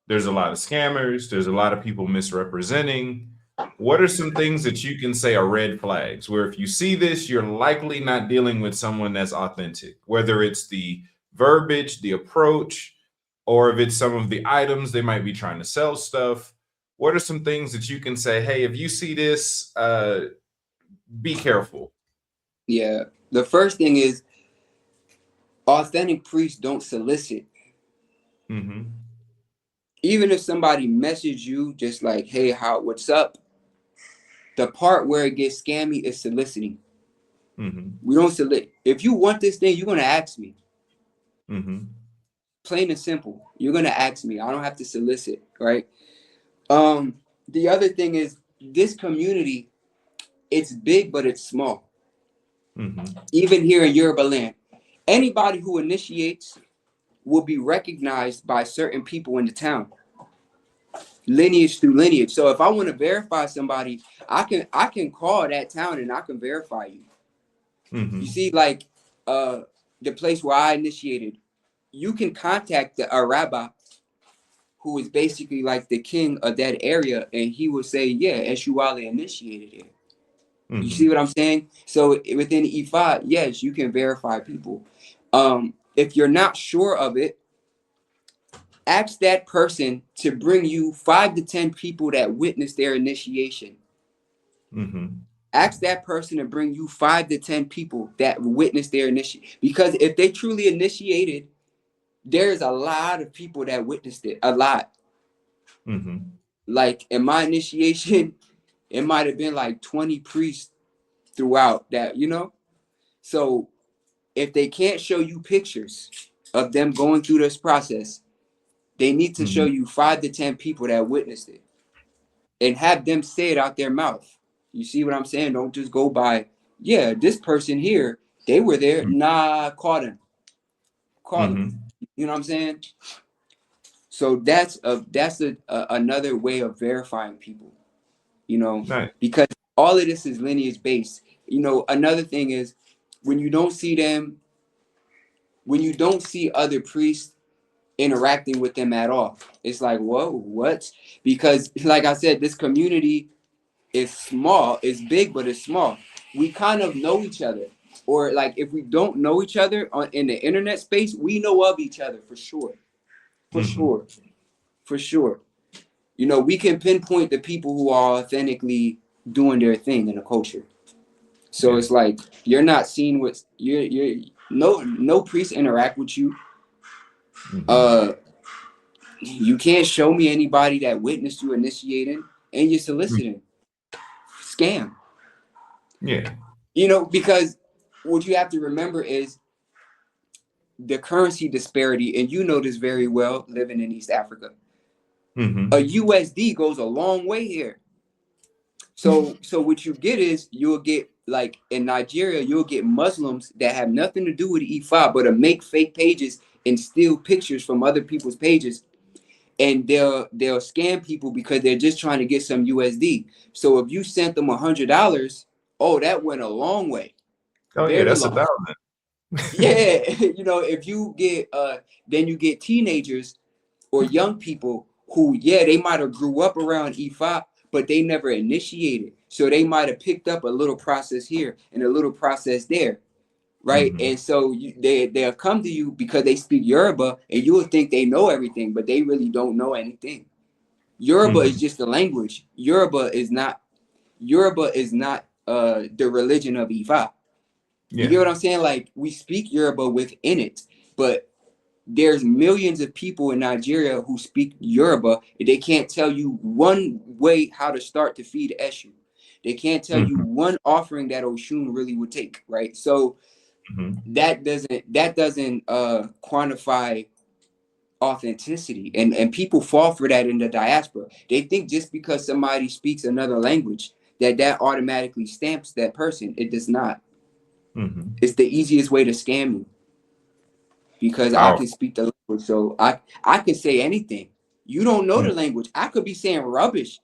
there's a lot of scammers, there's a lot of people misrepresenting. What are some things that you can say are red flags where if you see this, you're likely not dealing with someone that's authentic, whether it's the verbiage, the approach, or if it's some of the items they might be trying to sell stuff? What are some things that you can say, hey, if you see this, be careful? Yeah. The first thing is authentic priests don't solicit. Mm-hmm. Even if somebody message you just like, hey, what's up? The part where it gets scammy is soliciting. Mm-hmm. We don't solicit. If you want this thing, you're gonna ask me. Mm-hmm. Plain and simple. You're gonna ask me. I don't have to solicit, right? Um, the other thing is this community, it's big, but it's small. Mm-hmm. Even here in Yoruba land, anybody who initiates will be recognized by certain people in the town, lineage through lineage. So if I want to verify somebody, I can call that town and I can verify you. You Mm-hmm. see, like the place where I initiated, you can contact a rabbi who is basically like the king of that area, and he will say, yeah, Esuwale initiated it. You see Mm-hmm. what I'm saying? So within Ifa, yes, you can verify people. If you're not sure of it, ask that person to bring you 5 to 10 people that witnessed their initiation. Mm-hmm. Ask that person to bring you 5 to 10 people that witnessed their initiation. Because if they truly initiated, there's a lot of people that witnessed it. A lot. Mm-hmm. Like in my initiation, it might have been like 20 priests throughout that, you know? So if they can't show you pictures of them going through this process, they need to show Mm-hmm. you 5 to 10 people that witnessed it and have them say it out their mouth. You see what I'm saying? Don't just go by, yeah, this person here, they were there. Nah, caught him. Caught him. Mm-hmm. You know what I'm saying? So that's another way of verifying people, you know, Nice. because all of this is lineage based. You know, another thing is when you don't see them, when you don't see other priests interacting with them at all, it's like, whoa, what? Because like I said, this community is small, it's big, but it's small. We kind of know each other. Or like if we don't know each other in the internet space, we know of each other for sure. For Mm-hmm. sure. For sure. You know, we can pinpoint the people who are authentically doing their thing in the culture. So Yeah. it's like you're not seen with you're no priests interact with you. Mm-hmm. Uh you can't show me anybody that witnessed you initiating and you're soliciting. Scam. Yeah. You know, because what you have to remember is the currency disparity, and you know this very well living in East Africa. A Mm-hmm. USD goes a long way here. So what you get is you'll get like in Nigeria, you'll get Muslims that have nothing to do with E5, but to make fake pages and steal pictures from other people's pages, and they'll scam people because they're just trying to get some USD. So if you sent them $100, oh, that went a long way, Oh yeah, very that's a long. thousand. Yeah, you know, if you get then you get teenagers or young people who, yeah, they might have grew up around E5, but they never initiated. So they might have picked up a little process here and a little process there, right? Mm-hmm. And so they'll come to you because they speak Yoruba, and you will think they know everything, but they really don't know anything. Yoruba Mm-hmm. is just a language. Yoruba is not the religion of Ifa. You Yeah. get what I'm saying? Like we speak Yoruba within it, but there's millions of people in Nigeria who speak Yoruba. They can't tell you one way how to start to feed Eshu. They can't tell you Mm-hmm. one offering that Oshun really would take, right? So Mhm. that doesn't quantify authenticity, and people fall for that in the diaspora. They think just because somebody speaks another language that automatically stamps that person. It does not. Mhm. It's the easiest way to scam you, because I can Powerful. speak the language, so I can say anything. You don't know Mm. the language, I could be saying rubbish.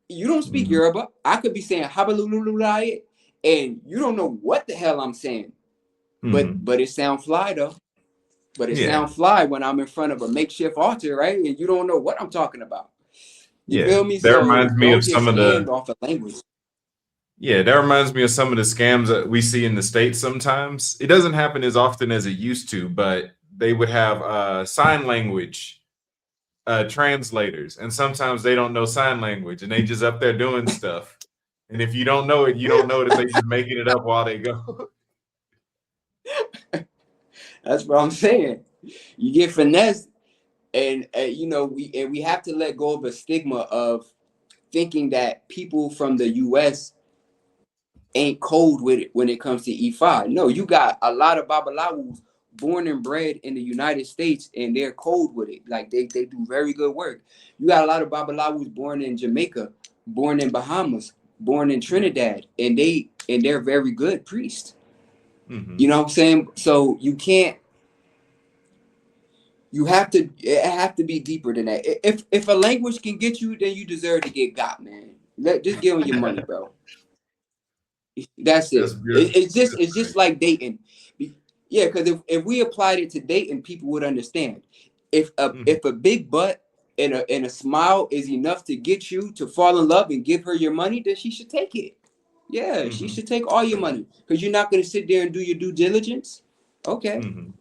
You don't speak Mhm. Yoruba, I could be saying habalululaye, and you don't know what the hell I'm saying, but Mhm. it sound fly though. But it Yeah. sound fly when I'm in front of a makeshift altar, right? And you don't know what I'm talking about. You Yeah. feel me? That So reminds me don't of get some of the scammed off of language. Yeah, that reminds me of some of the scams that we see in the States sometimes. It doesn't happen as often as it used to, but they would have sign language translators, and sometimes they don't know sign language and they just up there doing stuff. And if you don't know it, you don't know that they just making it up while they go. That's what I'm saying. You get finessed, and we have to let go of a stigma of thinking that people from the U.S. ain't cold with it when it comes to Ifa. No, you got a lot of Babalawus born and bred in the United States, and they're cold with it. Like they do very good work. You got a lot of Babalawus born in Jamaica, born in Bahamas, born in Yeah. Trinidad, and they're very good priests. You Hmm. know what I'm saying? So it have to be deeper than that. If a language can get you, then you deserve to get got, man. Just give them your money, bro. That's That's it. beautiful. It's just like dating. Yeah, because if we applied it to dating, people would understand. Hmm. If a big butt and a smile is enough to get you to fall in love and give her your money, then she should take it. Yeah, she Hmm. should take all your money, because you're not gonna sit there and do your due diligence. Okay, Hmm.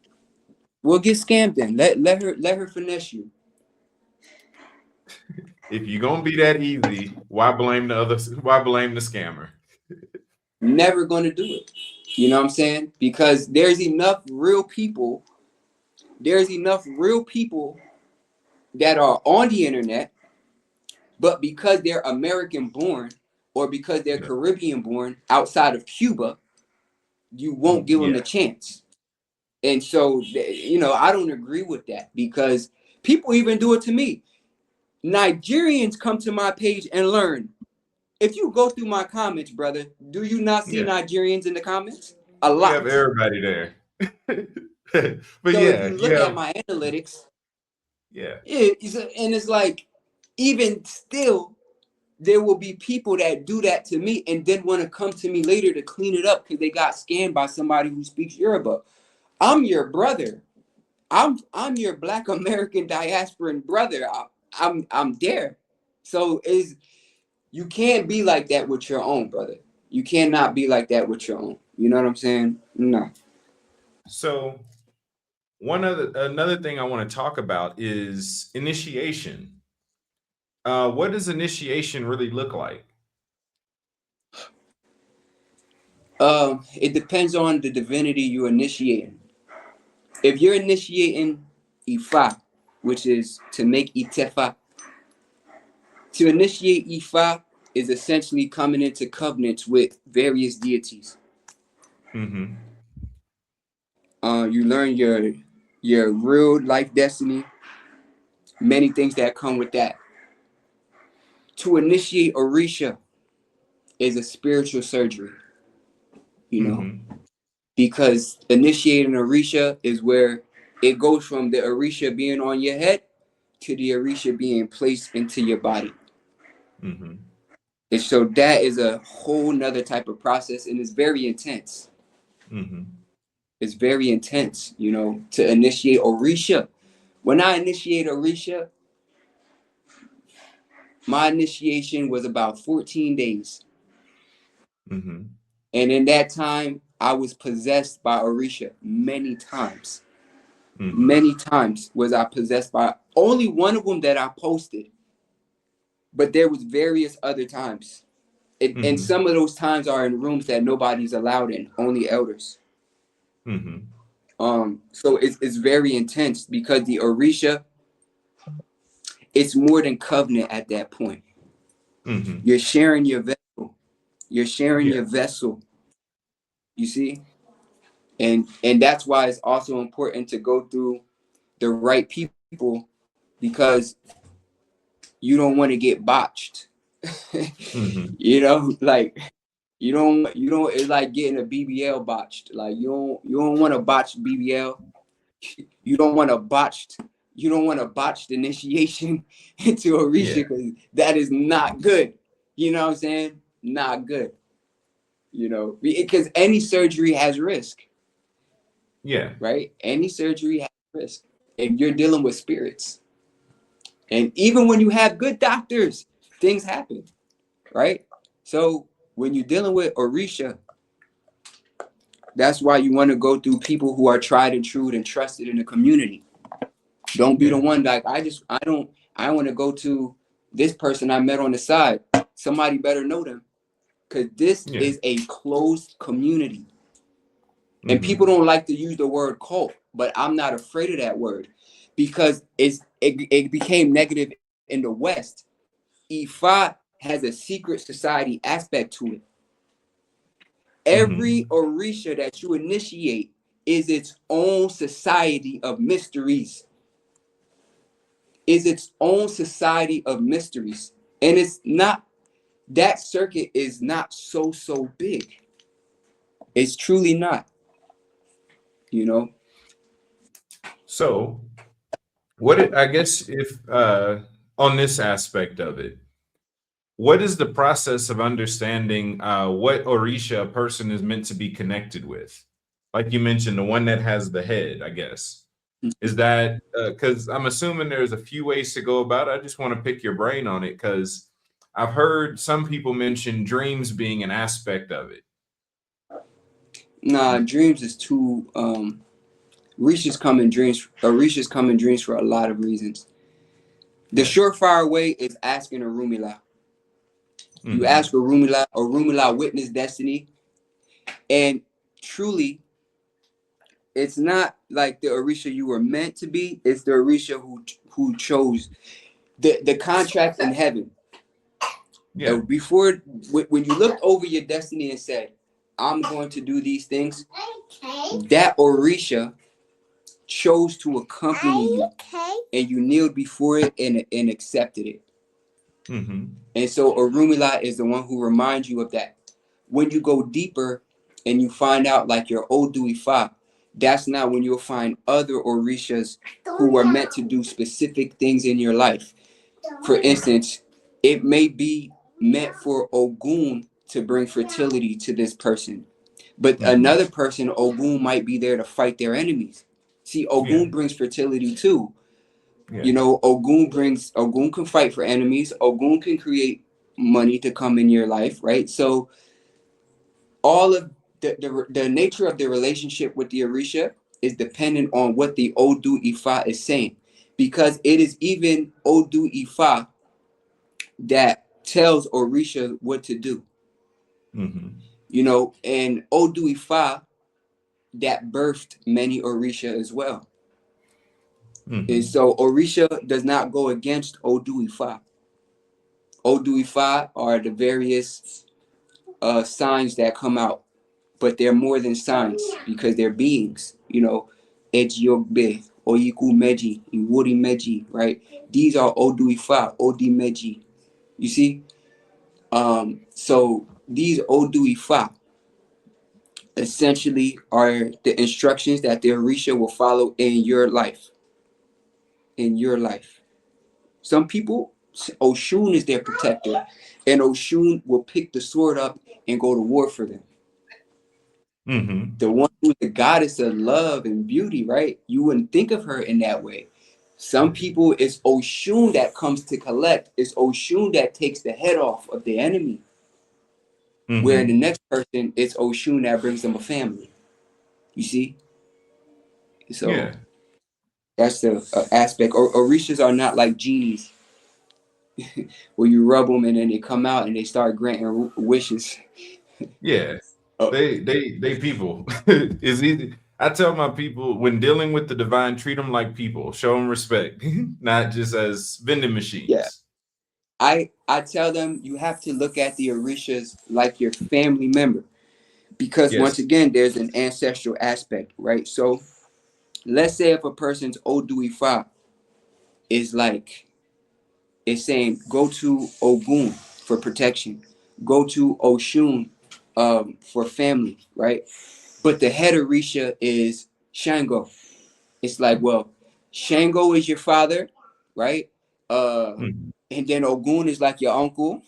we'll get scammed then. Let her finesse you. If you're gonna be that easy, why blame the others? Why blame the scammer? Never gonna do it. You know what I'm saying? Because there's enough real people. There's enough real people that are on the internet, but because they're American born or because they're Yeah. Caribbean born outside of Cuba, you won't give them Yeah. the chance. And so, I don't agree with that, because people even do it to me. Nigerians come to my page and learn. If you go through my comments, brother, do you not see Yeah. Nigerians in the comments? A We have lot. everybody there. But So if yeah, you you look at have my analytics, yeah. and it's like, even still, there will be people that do that to me and then want to come to me later to clean it up because they got scammed by somebody who speaks Yoruba. I'm your brother. I'm your Black American diasporan brother. I'm there. So is you can't be like that with your own, brother. You cannot be like that with your own. You know what I'm saying? No. So another thing I want to talk about is initiation. What does initiation really look like? It depends on the divinity you're initiating. If you're initiating Ifa, which is to make Itefa, to initiate Ifa is essentially coming into covenants with various deities. Hmm. You learn your real life destiny, many things that come with that. To initiate Orisha is a spiritual surgery, you know, Hmm. because initiating Orisha is where it goes from the Orisha being on your head to the Orisha being placed into your body. Hmm. And so that is a whole nother type of process, and it's very intense. Hmm. It's very intense, to initiate Orisha. When I initiate Orisha, my initiation was about 14 days. Hmm. And in that time, I was possessed by Orisha many times. Hmm. Many times was I possessed by, only one of them that I posted, but there was various other times. And Hmm. some of those times are in rooms that nobody's allowed in, only elders. Hmm. So it's very intense, because the Orisha, it's more than covenant at that point. Hmm. You're sharing your vessel. You're sharing Yeah. your vessel. You see? And that's why it's also important to go through the right people, because you don't want to get botched. Mm-hmm. Like you don't it's like getting a BBL botched. Like you don't want to botch BBL. You don't want a botched initiation into Orisha, Yeah. because that is not good. You know what I'm saying? Not good. Because any surgery has risk, Yeah. right? Any surgery has risk, and you're dealing with spirits. And even when you have good doctors, things happen, right? So when you're dealing with Orisha, that's why you want to go through people who are tried and true and trusted in the community. Don't be the Yeah. one like, I want to go to this person I met on the side. Somebody better know them, because this Yeah. is a closed community. And Mm-hmm. people don't like to use the word cult, but I'm not afraid of that word, because it became negative in the West. Ifa has a secret society aspect to it. Every Mm-hmm. Orisha that you initiate is its own society of mysteries. Is its own society of mysteries. And it's not, that circuit is not so big. It's truly not, you know. So I guess if on this aspect of it, what is the process of understanding what Orisha a person is meant to be connected with? Like you mentioned, the one that has the head, I guess. Is that because I'm assuming there's a few ways to go about it? I just want to pick your brain on it because I've heard some people mention dreams being an aspect of it. Nah, dreams is too Orishas come in dreams for a lot of reasons. The Yeah. surefire way is asking Orumila. You Mm-hmm. ask Orumila witness destiny, and truly, it's not like the Orisha you were meant to be. It's the Orisha who chose the contract in heaven. Yeah. Before, when you looked over your destiny and said, "I'm going to do these things," that Orisha chose to accompany you, and you kneeled before it and accepted it. Mm-hmm. And so Orumila is the one who reminds you of that. When you go deeper and you find out like your Odu Ifa, that's now when you'll find other Orishas who are meant to do specific things in your life. For instance, it may be meant for Ogun to bring fertility to this person. But Mm-hmm. another person, Ogun, might be there to fight their enemies. See, Yeah. Ogun brings fertility too. Yeah. Ogun can fight for enemies. Ogun can create money to come in your life, right? So all of the nature of the relationship with the Orisha is dependent on what the Odu Ifa is saying. Because it is even Odu Ifa that tells Orisha what to do. Mm-hmm. And Odu Ifa that birthed many Orisha as well. And Mm-hmm. so Orisha does not go against Odu Ifa. Odu Ifa are the various signs that come out, but they're more than signs because they're beings. Ejiyogbe, Oyiku Meji, Iwuri Meji, right? These are Odu Ifa, Odi Meji. You see? So these Odu Ifa essentially are the instructions that the Orisha will follow in your life. In your life. Some people, Oshun is their protector, and Oshun will pick the sword up and go to war for them. Mm-hmm. The one who's the goddess of love and beauty, right? You wouldn't think of her in that way. Some people, it's Oshun that comes to collect. It's Oshun that takes the head off of the enemy. Where the Mm-hmm. next person, it's Oshun that brings them a family. You see? So Yeah. that's the aspect. Orishas are not like genies where you rub them and then they come out and they start granting wishes. Yeah. Oh, They people. It's easy. I tell my people when dealing with the divine, treat them like people. Show them respect, not just as vending yeah. machines. I tell them you have to look at the Orishas like your family member. because once Yes. again, there's an ancestral aspect, right? So let's say if a person's Odu Ifa is like, it's saying go to Ogun for protection, go to Oshun for family, right? But the head Orisha is Shango. It's like, well, Shango is your father, right? Mhm. And then Ogun is like your uncle.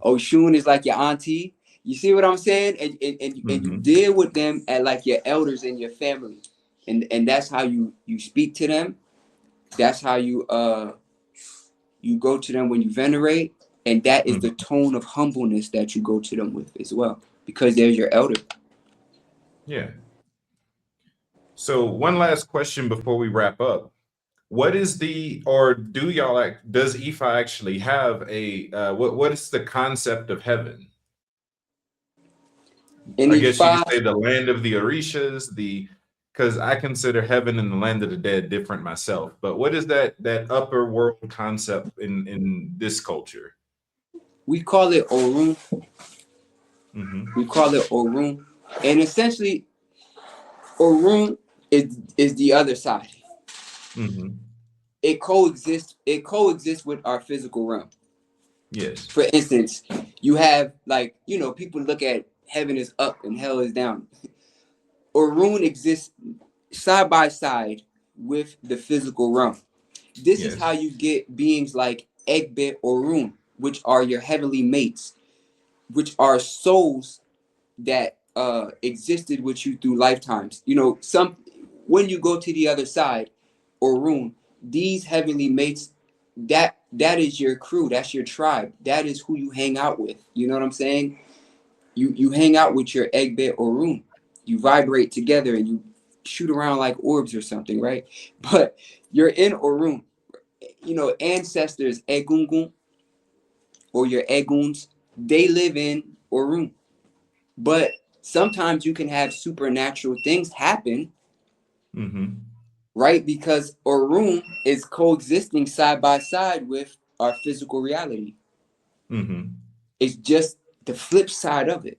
Oshun is like your auntie. You see what I'm saying? And you Mhm. deal with them at like your elders in your family. And that's how you speak to them. That's how you go to them when you venerate. And that is the Mhm. tone of humbleness that you go to them with as well. Because there's your elder. Yeah. So one last question before we wrap up. What is the, or do y'all does Ifa actually have a what is the concept of heaven? And I guess you could Ifa, say the land of the Orishas, because I consider heaven and the land of the dead different myself. But what is that upper world concept in this culture? we call it Orun. Mm-hmm. We call it Orun. And essentially, Orun is the other side. Mm-hmm. It coexists with our physical realm. Yes. For instance, you have like, people look at heaven is up and hell is down. Orun exists side by side with the physical realm. This is how Yes. you get beings like Egbe Orun, which are your heavenly mates, which are souls that existed with you through lifetimes. Some when you go to the other side, Orun, these heavenly mates, that is your crew, that's your tribe, that is who you hang out with. You know what I'm saying? You hang out with your Egbe Orun. You vibrate together and you shoot around like orbs or something, right? But you're in Orun. Ancestors Egungun or your Eguns, they live in Orun. But sometimes you can have supernatural things happen, Mm-hmm. right? Because Orun is coexisting side by side with our physical reality. Mm-hmm. It's just the flip side of it.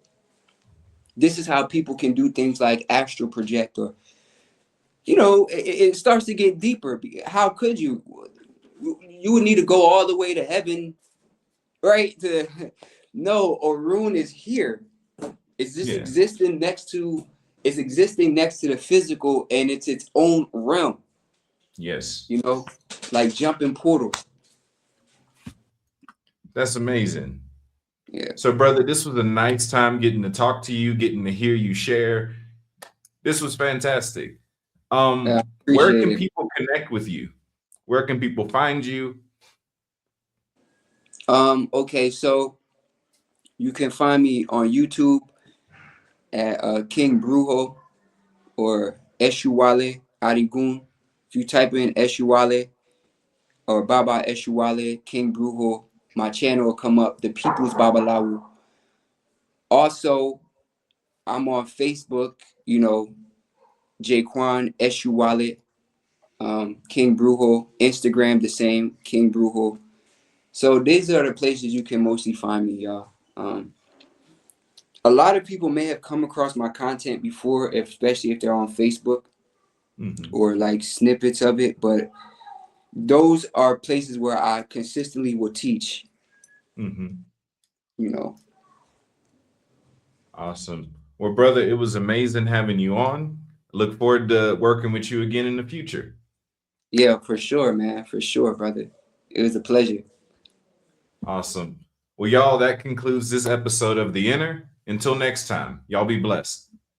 This is how people can do things like astral project, or it starts to get deeper. How could you? You would need to go all the way to heaven, right? To no, Orun is here. It's just Yeah. existing next to the physical, and it's its own realm, Yes. you know, like jumping portals. That's amazing. Yeah, So, brother, this was a nice time getting to talk to you, getting to hear you share. This was fantastic. I Where appreciate can it. people connect with you? Where can people find you? Okay, so you can find me on YouTube at King Brujo or Esuwale Adigun. If you type in Esuwale or Baba Esuwale King Brujo, my channel will come up. The People's Babalawu. Also, I'm on Facebook. Jaquan Esuwale, King Brujo. Instagram the same, King Brujo. So these are the places you can mostly find me, y'all. A lot of people may have come across my content before, especially if they're on Facebook Mm-hmm. or like snippets of it, but those are places where I consistently will teach, Mm-hmm. you know. Awesome. Well, brother, it was amazing having you on. Look forward to working with you again in the future. Yeah, for sure, man. For sure, brother. It was a pleasure. Awesome. Well, y'all, that concludes this episode of The Inner. Until next time, y'all be blessed.